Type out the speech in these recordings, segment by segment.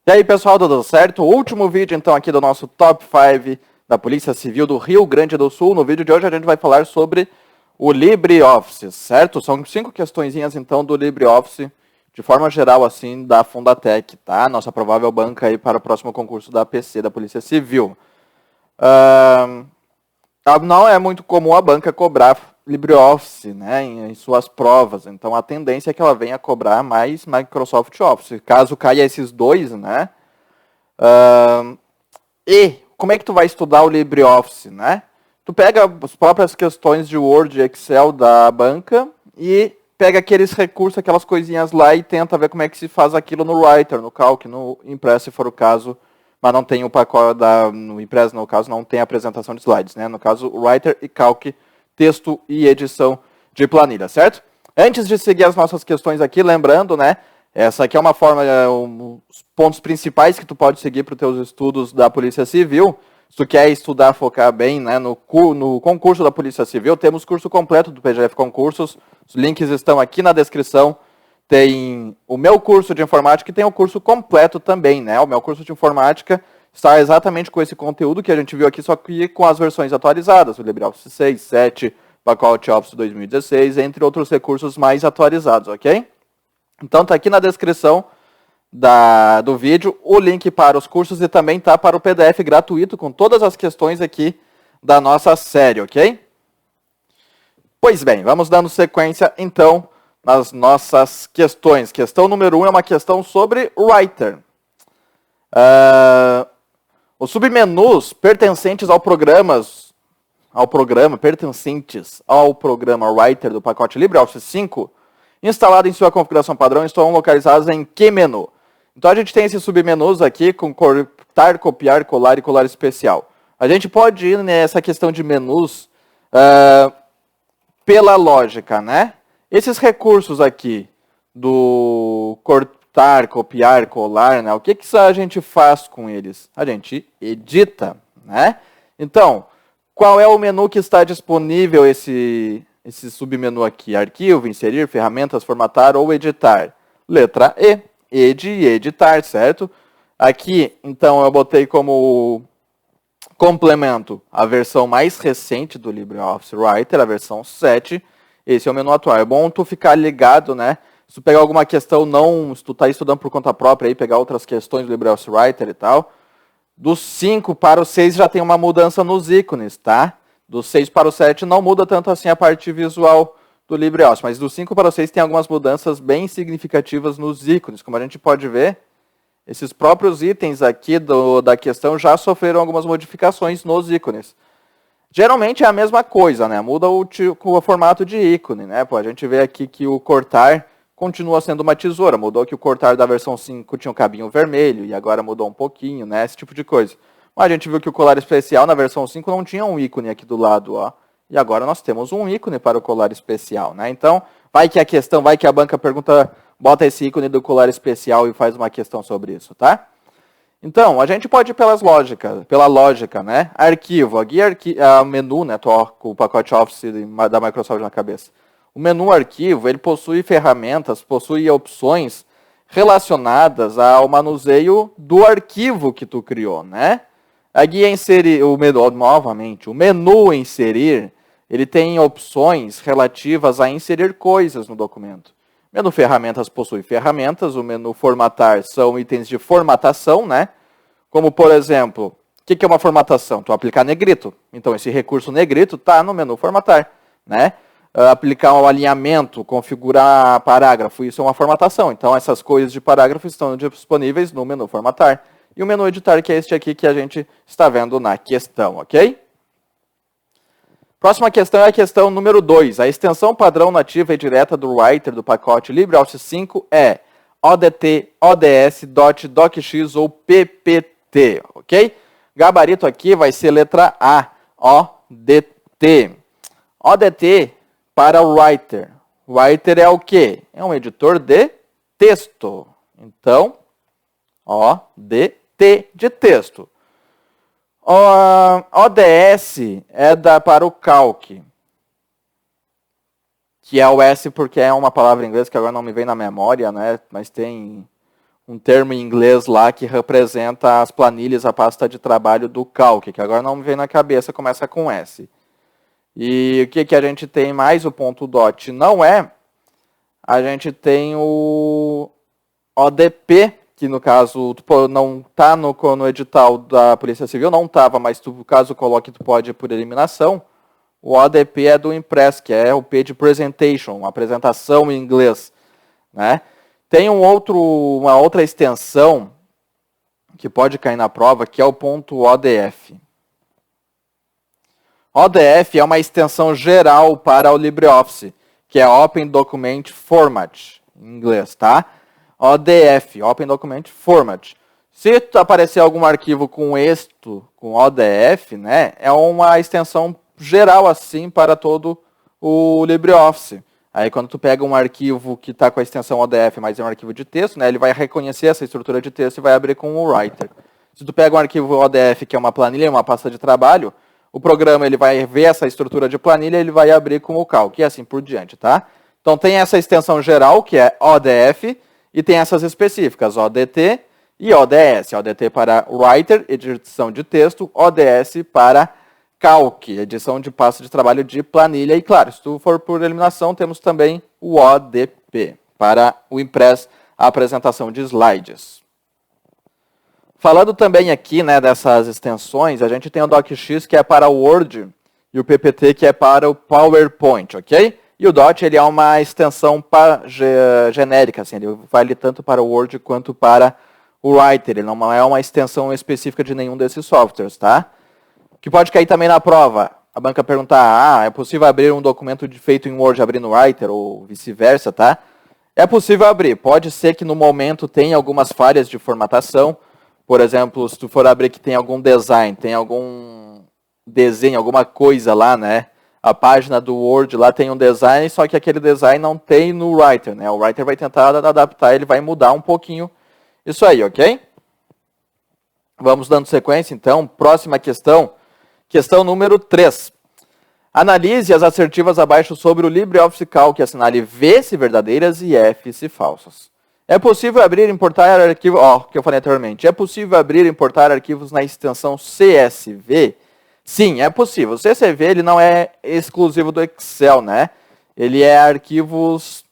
E aí, pessoal, tudo certo? O último vídeo, então, aqui do nosso Top 5 da Polícia Civil do Rio Grande do Sul. No vídeo de hoje a gente vai falar sobre o LibreOffice, certo? São 5 questõezinhas, então, do LibreOffice, de forma geral, assim, da Fundatec, tá? Nossa provável banca aí para o próximo concurso da APC, da Polícia Civil. Não é muito comum a banca cobrar LibreOffice, né, em suas provas. Então, a tendência é que ela venha cobrar mais Microsoft Office. Caso caia esses dois, né? E como é que tu vai estudar o LibreOffice, né? Tu pega as próprias questões de Word e Excel da banca e pega aqueles recursos, aquelas coisinhas lá e tenta ver como é que se faz aquilo no Writer, no Calc, no Impress, se for o caso, mas não tem o pacote no Impress, no caso, não tem a apresentação de slides, né? No caso, Writer e Calc, texto e edição de planilha, certo? Antes de seguir as nossas questões aqui, lembrando, né? Essa aqui é uma forma, os pontos principais que tu pode seguir para os teus estudos da Polícia Civil. Se tu quer estudar, focar bem, né, no concurso da Polícia Civil, temos curso completo do PGF Concursos. Os links estão aqui na descrição. Tem o meu curso de informática e tem o curso completo também, né? O meu curso de informática está exatamente com esse conteúdo que a gente viu aqui, só que com as versões atualizadas, o LibreOffice 6, 7, pacote Office 2016, entre outros recursos mais atualizados, ok? Então tá aqui na descrição do vídeo o link para os cursos e também tá para o PDF gratuito com todas as questões aqui da nossa série, ok? Pois bem, vamos dando sequência então nas nossas questões. Questão número 1 é uma questão sobre Writer. Os submenus pertencentes pertencentes ao programa Writer do pacote LibreOffice 5 instalado em sua configuração padrão, estão localizados em que menu? Então a gente tem esses submenus aqui com cortar, copiar, colar e colar especial. A gente pode ir nessa questão de menus pela lógica, né? Esses recursos aqui do cortar, copiar, colar, né? O que a gente faz com eles? A gente edita, né? Então, qual é o menu que está disponível esse submenu aqui? Arquivo, inserir, ferramentas, formatar ou editar. Letra E, ed e editar, certo? Aqui, então, eu botei como complemento a versão mais recente do LibreOffice Writer, a versão 7. Esse é o menu atual. É bom tu ficar ligado, né? Se tu pegar alguma questão, se tu tá estudando por conta própria, aí, pegar outras questões do LibreOffice Writer e tal, do 5 para o 6 já tem uma mudança nos ícones, tá? Do 6 para o 7 não muda tanto assim a parte visual do LibreOffice, mas do 5 para o 6 tem algumas mudanças bem significativas nos ícones. Como a gente pode ver, esses próprios itens aqui da questão já sofreram algumas modificações nos ícones. Geralmente é a mesma coisa, né? Muda o formato de ícone, né? Pô, a gente vê aqui que o cortar continua sendo uma tesoura. Mudou que o cortar da versão 5 tinha um cabinho vermelho e agora mudou um pouquinho, né? Esse tipo de coisa. Mas a gente viu que o colar especial na versão 5 não tinha um ícone aqui do lado, ó. E agora nós temos um ícone para o colar especial, né? Então, vai que a banca pergunta, bota esse ícone do colar especial e faz uma questão sobre isso, tá? Então, a gente pode ir pela lógica, né? Arquivo, aqui menu, né? Tô com o pacote Office da Microsoft na cabeça. O menu arquivo, ele possui ferramentas, possui opções relacionadas ao manuseio do arquivo que tu criou, né? Aqui inserir o menu, novamente, o menu inserir, ele tem opções relativas a inserir coisas no documento. O menu ferramentas possui ferramentas, o menu formatar são itens de formatação, né? Como, por exemplo, o que é uma formatação? Tu aplicar negrito. Então, esse recurso negrito está no menu formatar, né? Aplicar um alinhamento, configurar parágrafo, isso é uma formatação. Então, essas coisas de parágrafo estão disponíveis no menu formatar. E o menu editar, que é este aqui que a gente está vendo na questão, ok? Próxima questão é a questão número 2. A extensão padrão nativa e direta do Writer do pacote LibreOffice 5 é ODT, ODS, DOT, DocX ou PPT, ok? Gabarito aqui vai ser letra A, ODT. ODT para o Writer. Writer é o quê? É um editor de texto. Então, ODT de texto. ODS é para o Calc, que é o S porque é uma palavra em inglês que agora não me vem na memória, né? Mas tem um termo em inglês lá que representa as planilhas, a pasta de trabalho do Calc, que agora não me vem na cabeça, começa com S. E o que a gente tem mais? O ponto DOT não é. A gente tem o ODP, que no caso não está no edital da Polícia Civil, não estava, mas caso coloque, tu pode ir por eliminação. O ODP é do Impress, que é o P de Presentation, uma apresentação em inglês, né? Tem uma outra extensão que pode cair na prova, que é o ponto ODF. ODF é uma extensão geral para o LibreOffice, que é Open Document Format, em inglês, tá? ODF, Open Document Format. Se aparecer algum arquivo com com ODF, né, é uma extensão geral assim para todo o LibreOffice. Aí quando tu pega um arquivo que está com a extensão ODF, mas é um arquivo de texto, né, ele vai reconhecer essa estrutura de texto e vai abrir com o Writer. Se tu pega um arquivo ODF, que é uma planilha, uma pasta de trabalho, o programa ele vai ver essa estrutura de planilha e ele vai abrir com o Calc, e assim por diante, tá? Então tem essa extensão geral, que é ODF, e tem essas específicas, ODT e ODS. ODT para Writer, edição de texto, ODS para Calc, edição de pasta de trabalho de planilha. E claro, se tu for por eliminação, temos também o ODP, para o Impress, a apresentação de slides. Falando também aqui, né, dessas extensões, a gente tem o DocX, que é para o Word, e o PPT, que é para o PowerPoint, ok? E o DOT, ele é uma extensão genérica, assim, ele vale tanto para o Word quanto para o Writer, ele não é uma extensão específica de nenhum desses softwares, tá? Que pode cair também na prova. A banca perguntar, é possível abrir um documento feito em Word abrir no Writer, ou vice-versa, tá? É possível abrir, pode ser que no momento tenha algumas falhas de formatação. Por exemplo, se tu for abrir que tem algum design, tem algum desenho, alguma coisa lá, né? A página do Word lá tem um design, só que aquele design não tem no Writer, né? O Writer vai tentar adaptar, ele vai mudar um pouquinho isso aí, ok? Vamos dando sequência, então. Próxima questão. Questão número 3. Analise as assertivas abaixo sobre o LibreOffice Calc, assinale V se verdadeiras e F se falsas. É possível abrir e importar arquivos, que eu falei anteriormente, é possível abrir e importar arquivos na extensão CSV? Sim, é possível. O CSV ele não é exclusivo do Excel, né? Ele é arquivos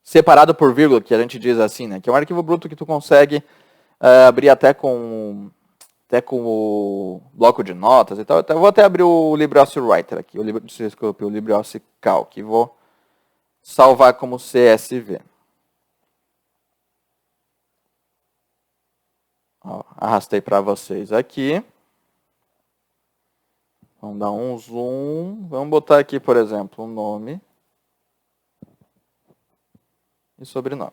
separado por vírgula, que a gente diz assim, né? Que é um arquivo bruto que tu consegue abrir até com o bloco de notas e tal. Então, eu vou até abrir o LibreOffice Writer aqui, o LibreOffice Calc, e vou salvar como CSV. Arrastei para vocês aqui. Vamos dar um zoom. Vamos botar aqui, por exemplo, um nome e sobrenome.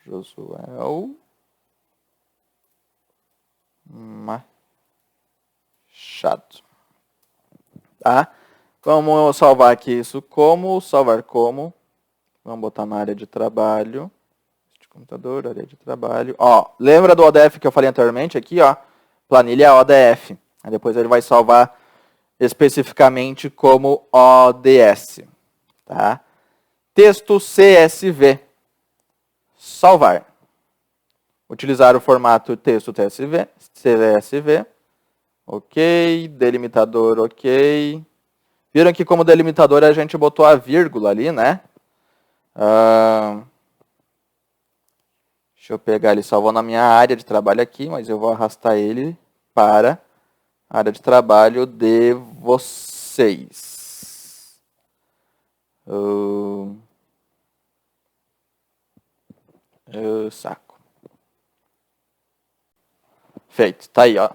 Josuel Machado. Tá? Vamos salvar aqui isso como, salvar como. Vamos botar na área de trabalho. Computador, área de trabalho. Lembra do ODF que eu falei anteriormente aqui, planilha ODF. Aí depois ele vai salvar especificamente como ODS, tá? Texto CSV. Salvar. Utilizar o formato texto CSV. Ok, delimitador, ok. Viram que como delimitador a gente botou a vírgula ali, né? Deixa eu pegar, ele salvou na minha área de trabalho aqui, mas eu vou arrastar ele para a área de trabalho de vocês. Saco. Feito, tá aí, ó.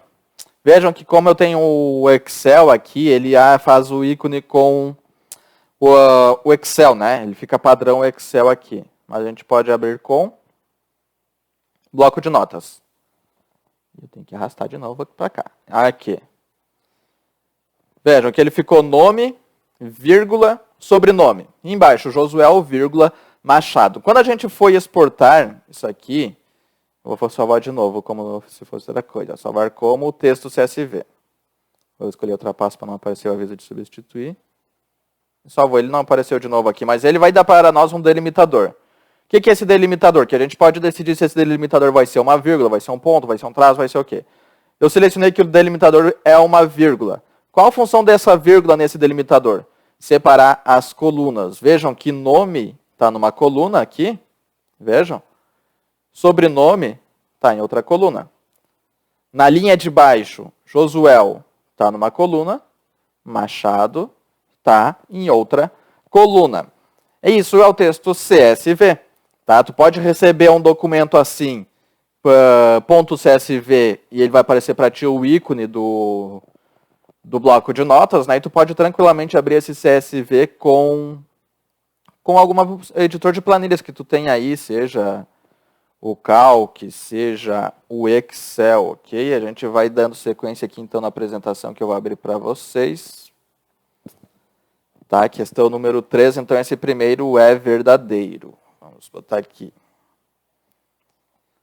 Vejam que como eu tenho o Excel aqui, ele faz o ícone com o Excel, né? Ele fica padrão Excel aqui. Mas a gente pode abrir com bloco de notas. Eu tenho que arrastar de novo para cá. Aqui. Vejam que ele ficou nome, vírgula, sobrenome. E embaixo, Josuel, vírgula, Machado. Quando a gente for exportar isso aqui, eu vou salvar de novo, como se fosse outra coisa. Salvar como texto CSV. Vou escolher outra pasta para não aparecer o aviso de substituir. Salvou, ele não apareceu de novo aqui, mas ele vai dar para nós um delimitador. O que é esse delimitador? Que a gente pode decidir se esse delimitador vai ser uma vírgula, vai ser um ponto, vai ser um traço, vai ser o quê? Eu selecionei que o delimitador é uma vírgula. Qual a função dessa vírgula nesse delimitador? Separar as colunas. Vejam que nome está numa coluna aqui. Vejam. Sobrenome está em outra coluna. Na linha de baixo, Josuel está numa coluna. Machado está em outra coluna. Isso é o texto CSV. Tá? Tu pode receber um documento assim, .csv, e ele vai aparecer para ti o ícone do bloco de notas, né? E tu pode tranquilamente abrir esse CSV com algum editor de planilhas que tu tem aí, seja o Calc, seja o Excel, ok? A gente vai dando sequência aqui então na apresentação que eu vou abrir para vocês. Tá? Questão número 3, então esse primeiro é verdadeiro. Vamos botar aqui.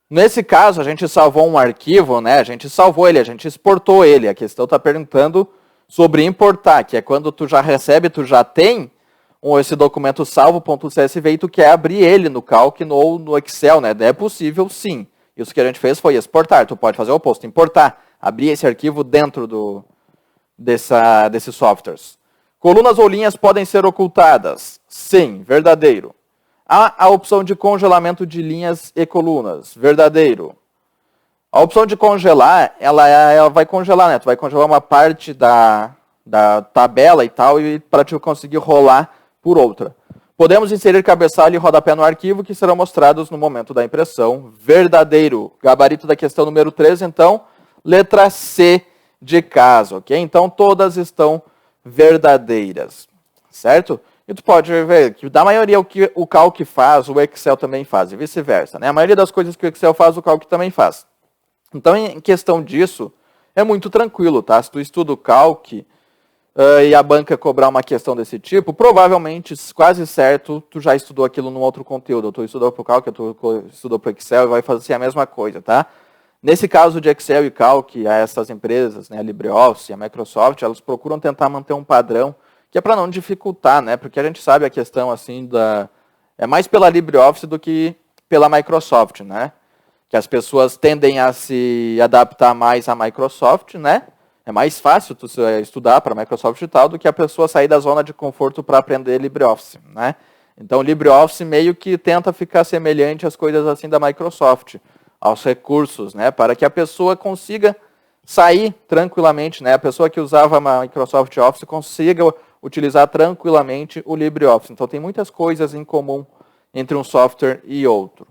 Nesse caso, a gente salvou um arquivo, né? A gente salvou ele, a gente exportou ele. A questão está perguntando sobre importar, que é quando tu já recebe, tu já tem esse documento salvo.csv e tu quer abrir ele no Calc ou no Excel, né? É possível, sim. Isso que a gente fez foi exportar. Tu pode fazer o oposto, importar. Abrir esse arquivo dentro desses softwares. Colunas ou linhas podem ser ocultadas. Sim, verdadeiro. Há a opção de congelamento de linhas e colunas. Verdadeiro. A opção de congelar, ela vai congelar, né? Tu vai congelar uma parte da tabela e tal, e para te conseguir rolar por outra. Podemos inserir cabeçalho e rodapé no arquivo, que serão mostrados no momento da impressão. Verdadeiro. Gabarito da questão número 3, então, letra C de caso, ok? Então, todas estão verdadeiras, certo? E tu pode ver que da maioria o que o Calc faz, o Excel também faz, e vice-versa, né? A maioria das coisas que o Excel faz, o Calc também faz. Então, em questão disso, é muito tranquilo, tá? Se tu estuda o Calc e a banca cobrar uma questão desse tipo, provavelmente, quase certo, tu já estudou aquilo num outro conteúdo. Tu estudou para o Calc, tu estudou para o Excel e vai fazer a mesma coisa, tá? Nesse caso de Excel e Calc, essas empresas, né, a LibreOffice, a Microsoft, elas procuram tentar manter um padrão que é para não dificultar, né? Porque a gente sabe a questão assim é mais pela LibreOffice do que pela Microsoft, né? Que as pessoas tendem a se adaptar mais à Microsoft, né? É mais fácil tu estudar para a Microsoft e tal do que a pessoa sair da zona de conforto para aprender LibreOffice, né? Então, o LibreOffice meio que tenta ficar semelhante às coisas assim da Microsoft, aos recursos, né? Para que a pessoa consiga sair tranquilamente, né? A pessoa que usava a Microsoft Office consiga utilizar tranquilamente o LibreOffice. Então, tem muitas coisas em comum entre um software e outro.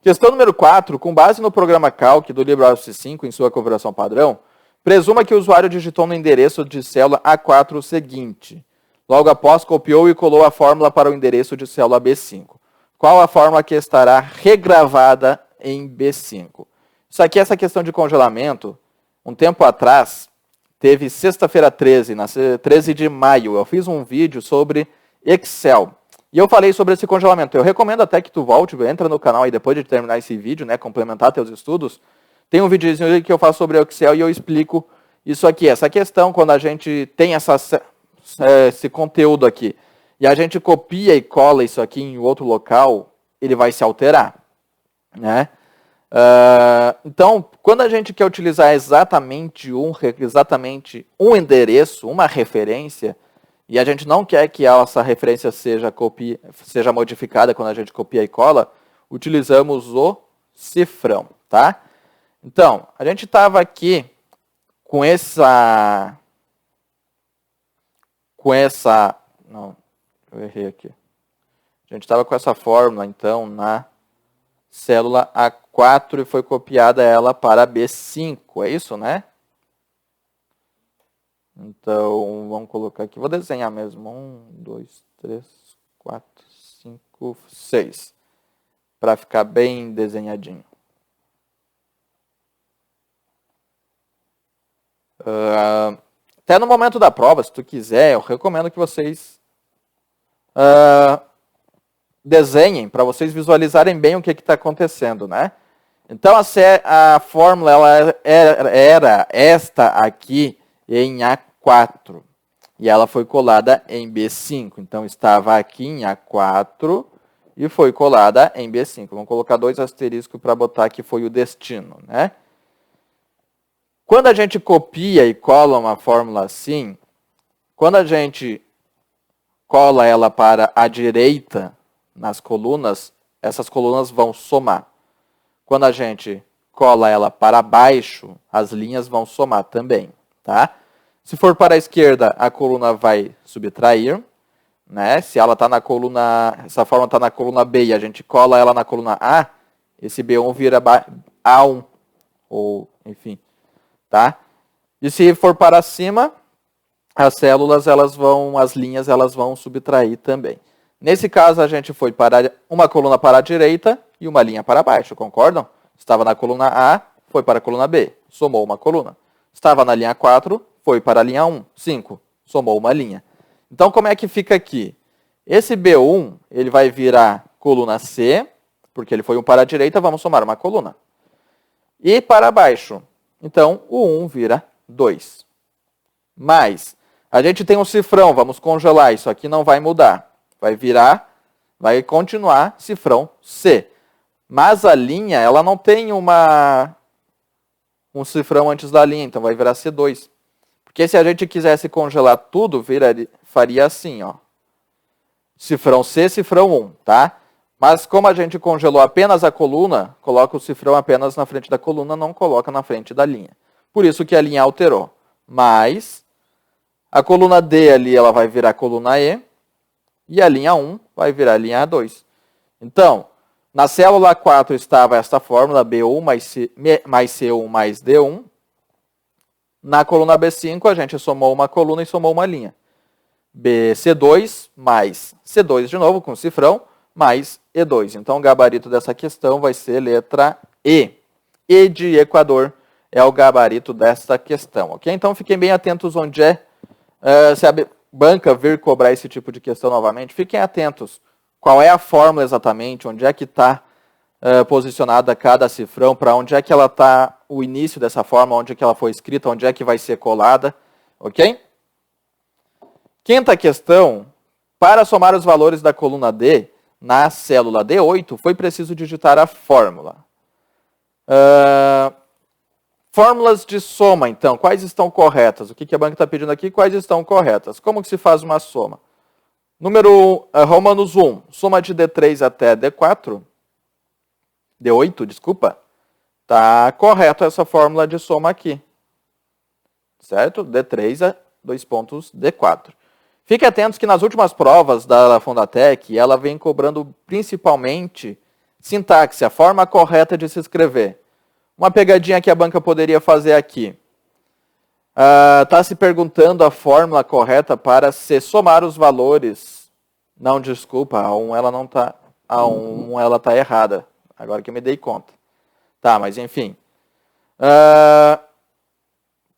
Questão número 4. Com base no programa Calc do LibreOffice 5 em sua configuração padrão, presuma que o usuário digitou no endereço de célula A4 o seguinte. Logo após, copiou e colou a fórmula para o endereço de célula B5. Qual a fórmula que estará regravada em B5? Isso aqui, essa questão de congelamento, um tempo atrás, teve sexta-feira 13, na 13 de maio, eu fiz um vídeo sobre Excel. E eu falei sobre esse congelamento. Eu recomendo até que tu volte, entra no canal aí depois de terminar esse vídeo, né, complementar teus estudos. Tem um videozinho que eu faço sobre o Excel e eu explico isso aqui. Essa questão, quando a gente tem esse conteúdo aqui, e a gente copia e cola isso aqui em outro local, ele vai se alterar, né? Então, quando a gente quer utilizar exatamente um endereço, uma referência, e a gente não quer que essa referência seja modificada quando a gente copia e cola, utilizamos o cifrão, tá? Então, a gente estava aqui com essa... Não, eu errei aqui. A gente estava com essa fórmula, então, na célula A4 e foi copiada ela para B5, é isso, né? Então, vamos colocar aqui, vou desenhar mesmo, 1, 2, 3, 4, 5, 6, para ficar bem desenhadinho. Até no momento da prova, se tu quiser, eu recomendo que vocês desenhem, para vocês visualizarem bem o que está acontecendo, né? Então, a fórmula ela era esta aqui em A4. e ela foi colada em B5. Então, estava aqui em A4 e foi colada em B5. Vamos colocar 2 asteriscos para botar que foi o destino, né? Quando a gente copia e cola uma fórmula assim, quando a gente cola ela para a direita nas colunas, essas colunas vão somar. Quando a gente cola ela para baixo, as linhas vão somar também, tá? Se for para a esquerda, a coluna vai subtrair, né? Se ela tá na coluna, essa fórmula está na coluna B e a gente cola ela na coluna A, esse B1 vira A1, ou enfim, tá? E se for para cima, as células, as linhas, elas vão subtrair também. Nesse caso, a gente foi para uma coluna para a direita e uma linha para baixo, concordam? Estava na coluna A, foi para a coluna B, somou uma coluna. Estava na linha 4, foi para a linha 1, 5, somou uma linha. Então, como é que fica aqui? Esse B1, ele vai virar coluna C, porque ele foi um para a direita, vamos somar uma coluna. E para baixo, então, o 1 vira 2. Mais, a gente tem um cifrão, vamos congelar, isso aqui não vai mudar. Vai virar, vai continuar cifrão C. Mas a linha, ela não tem um cifrão antes da linha, então vai virar C2. Porque se a gente quisesse congelar tudo, faria assim, ó. Cifrão C, cifrão 1, tá? Mas como a gente congelou apenas a coluna, coloca o cifrão apenas na frente da coluna, não coloca na frente da linha. Por isso que a linha alterou. Mas a coluna D ali, ela vai virar coluna E, e a linha 1 vai virar a linha 2. Então, na célula 4 estava esta fórmula, B1 mais C1 mais D1. Na coluna B5, a gente somou uma coluna e somou uma linha. BC2 mais C2 de novo, com cifrão, mais E2. Então, o gabarito dessa questão vai ser letra E. E de Equador é o gabarito desta questão, ok? Então, fiquem bem atentos onde se a banca vir cobrar esse tipo de questão novamente, fiquem atentos. Qual é a fórmula exatamente, onde é que está posicionada cada cifrão, para onde é que ela está, o início dessa fórmula, onde é que ela foi escrita, onde é que vai ser colada, ok? Quinta questão, para somar os valores da coluna D na célula D8, foi preciso digitar a fórmula. Fórmulas de soma, então, quais estão corretas? O que a banca está pedindo aqui? Quais estão corretas? Como que se faz uma soma? Número Romanos 1, soma de D3 até D4, D8, desculpa, está correto essa fórmula de soma aqui. Certo? D3 a 2 pontos D4. Fiquem atentos que nas últimas provas da Fondatec, ela vem cobrando principalmente sintaxe, a forma correta de se escrever. Uma pegadinha que a banca poderia fazer aqui. Está se perguntando a fórmula correta para se somar os valores. Não, desculpa, a 1 ela não tá, a 1 ela está errada. Agora que eu me dei conta. Tá, mas enfim.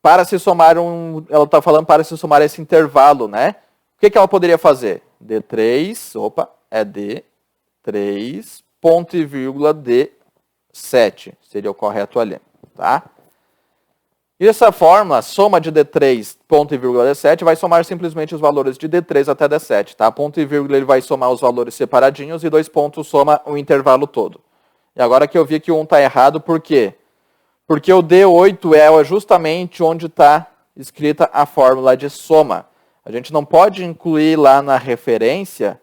Para se somar ela está falando para se somar esse intervalo, né? O que ela poderia fazer? D3, é D3, ponto e vírgula D7. Seria o correto ali, tá? E essa fórmula, soma de D3, ponto e vírgula D7, vai somar simplesmente os valores de D3 até D7, tá? Ponto e vírgula ele vai somar os valores separadinhos e 2 pontos soma o intervalo todo. E agora que eu vi que o 1 está errado, por quê? Porque o D8 é justamente onde está escrita a fórmula de soma. A gente não pode incluir lá na referência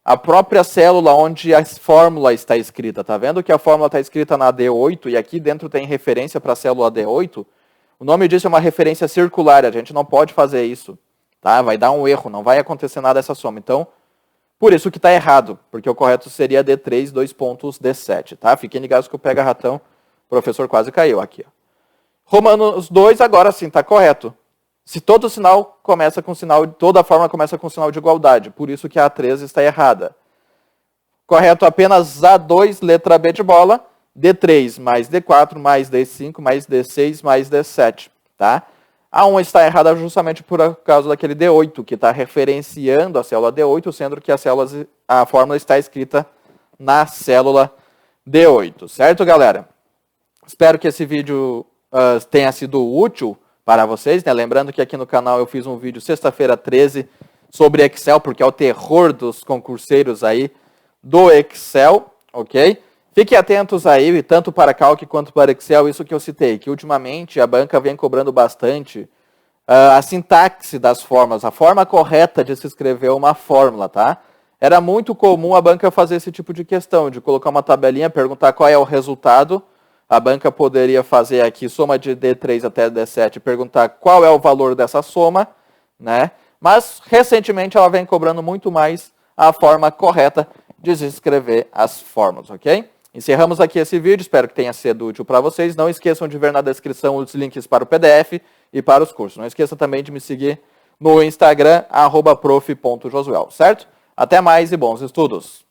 a própria célula onde a fórmula está escrita. Tá vendo que a fórmula está escrita na D8 e aqui dentro tem referência para a célula D8? O nome disso é uma referência circular, a gente não pode fazer isso. Tá? Vai dar um erro, não vai acontecer nada dessa soma. Então, por isso que está errado, porque o correto seria D3, 2 pontos, D7. Tá? Fiquem ligados que o pega-ratão, o professor quase caiu aqui. Ó. Romanos 2, agora sim, está correto. Se todo sinal começa com sinal, toda fórmula começa com sinal de igualdade, por isso que a A3 está errada. Correto apenas A2, letra B de bola, D3 mais D4 mais D5 mais D6 mais D7, tá? A1 está errada justamente por causa daquele D8, que está referenciando a célula D8, sendo que a fórmula está escrita na célula D8, certo, galera? Espero que esse vídeo tenha sido útil para vocês, né? Lembrando que aqui no canal eu fiz um vídeo sexta-feira 13 sobre Excel, porque é o terror dos concurseiros aí do Excel, ok? Fiquem atentos aí, tanto para Calc quanto para Excel, isso que eu citei, que ultimamente a banca vem cobrando bastante a sintaxe das fórmulas, a forma correta de se escrever uma fórmula, tá? Era muito comum a banca fazer esse tipo de questão, de colocar uma tabelinha, perguntar qual é o resultado. A banca poderia fazer aqui soma de D3 até D7 e perguntar qual é o valor dessa soma, né? Mas, recentemente, ela vem cobrando muito mais a forma correta de se escrever as fórmulas, ok? Encerramos aqui esse vídeo, espero que tenha sido útil para vocês. Não esqueçam de ver na descrição os links para o PDF e para os cursos. Não esqueça também de me seguir no Instagram, @prof.josuel, certo? Até mais e bons estudos!